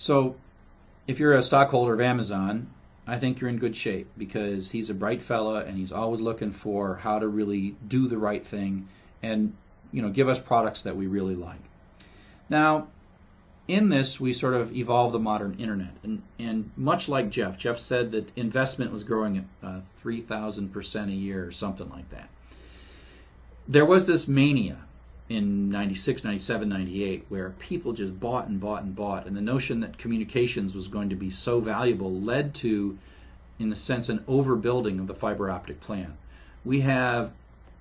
So if you're a stockholder of Amazon, I think you're in good shape because he's a bright fella and he's always looking for how to really do the right thing and give us products that we really like. Now, in this, we sort of evolved the modern internet, and much like Jeff said that investment was growing at 3,000% a year or something like that. There was this mania in 96, 97, 98 where people just bought and bought and bought, and the notion that communications was going to be so valuable led to, in a sense, an overbuilding of the fiber optic plan. We have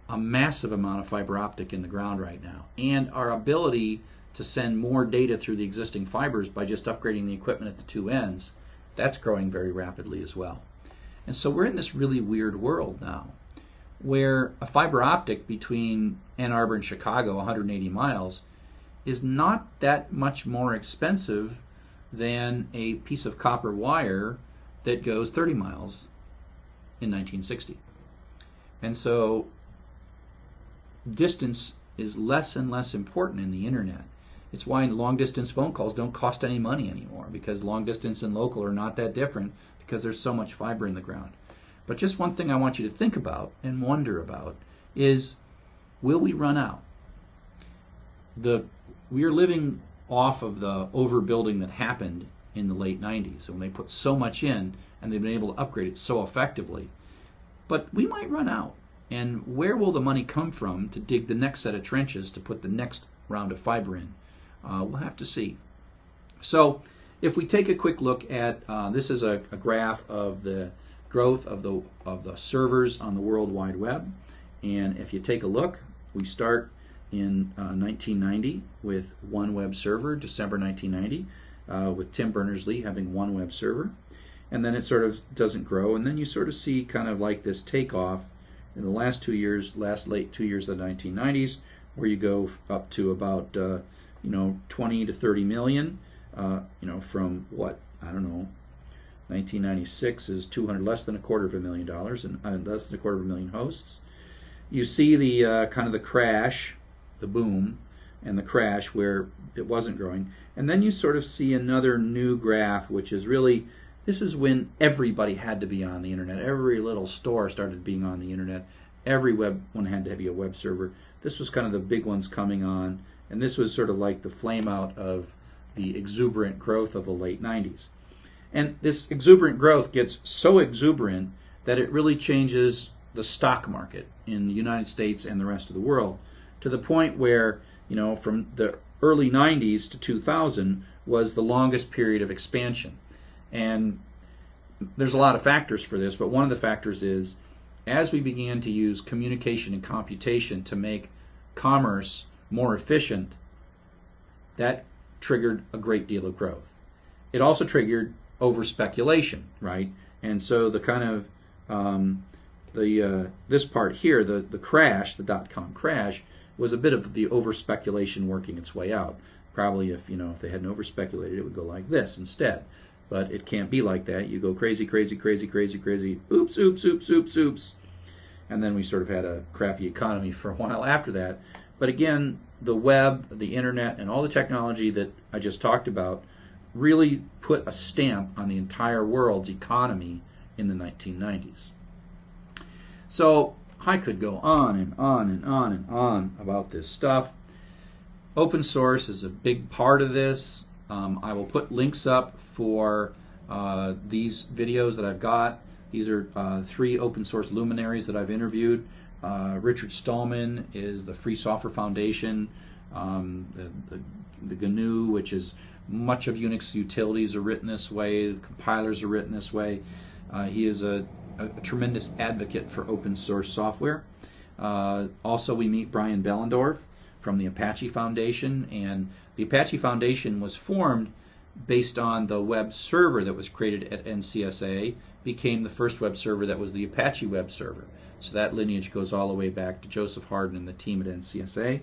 a massive amount of fiber optic in the ground right now, and our ability to send more data through the existing fibers by just upgrading the equipment at the two ends, that's growing very rapidly as well. And so we're in this really weird world now where a fiber optic between Ann Arbor and Chicago, 180 miles, is not that much more expensive than a piece of copper wire that goes 30 miles in 1960. And so distance is less and less important in the internet. It's why long distance phone calls don't cost any money anymore, because long distance and local are not that different because there's so much fiber in the ground. But just one thing I want you to think about and wonder about is, will we run out? We are living off of the overbuilding that happened in the late 90s when they put so much in and they've been able to upgrade it so effectively. But we might run out. And where will the money come from to dig the next set of trenches to put the next round of fiber in? We'll have to see. So if we take a quick look at, this is a graph of the growth of the servers on the World Wide Web. And if you take a look, we start in 1990 with one web server, December 1990, with Tim Berners-Lee having one web server. And then it sort of doesn't grow. And then you sort of see kind of like this takeoff in the last 2 years, late 2 years of the 1990s, where you go up to about 20 to 30 million, from what, I don't know, 1996 is less than $250,000 and less than $250,000 hosts. You see the kind of the crash, the boom, and the crash where it wasn't growing. And then you sort of see another new graph, which is really, this is when everybody had to be on the internet. Every little store started being on the internet. Every web one had to be a web server. This was kind of the big ones coming on. And this was sort of like the flame out of the exuberant growth of the late 90s. And this exuberant growth gets so exuberant that it really changes the stock market in the United States and the rest of the world, to the point where, from the early 90s to 2000 was the longest period of expansion. And there's a lot of factors for this, but one of the factors is, as we began to use communication and computation to make commerce more efficient, that triggered a great deal of growth. It also triggered over speculation, right? And so the kind of this part here, the crash, the dot-com crash, was a bit of the over speculation working its way out. Probably if they hadn't over speculated, it would go like this instead. But it can't be like that. You go crazy, crazy, crazy, crazy, crazy, oops, oops, oops, oops, oops. And then we sort of had a crappy economy for a while after that. But again, the web, the internet, and all the technology that I just talked about really put a stamp on the entire world's economy in the 1990s. So I could go on and on and on and on about this stuff. Open source is a big part of this. I will put links up for these videos that I've got. These are 3 open source luminaries that I've interviewed. Richard Stallman is the Free Software Foundation, the GNU, which is much of Unix utilities are written this way, the compilers are written this way. He is a tremendous advocate for open source software. Also, we meet Brian Behlendorf from the Apache Foundation, and the Apache Foundation was formed based on the web server that was created at NCSA, became the first web server that was the Apache web server. So that lineage goes all the way back to Joseph Harden and the team at NCSA.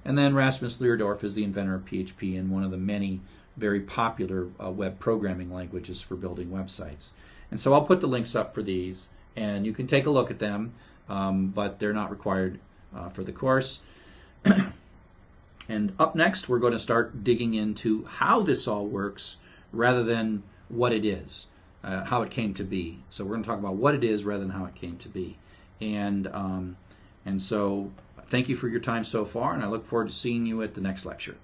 And then Rasmus Leerdorf is the inventor of PHP and one of the many very popular web programming languages for building websites. And so I'll put the links up for these, and you can take a look at them, but they're not required for the course. And up next, we're going to start digging into how this all works rather than what it is, how it came to be. So we're going to talk about what it is rather than how it came to be. And so thank you for your time so far, and I look forward to seeing you at the next lecture.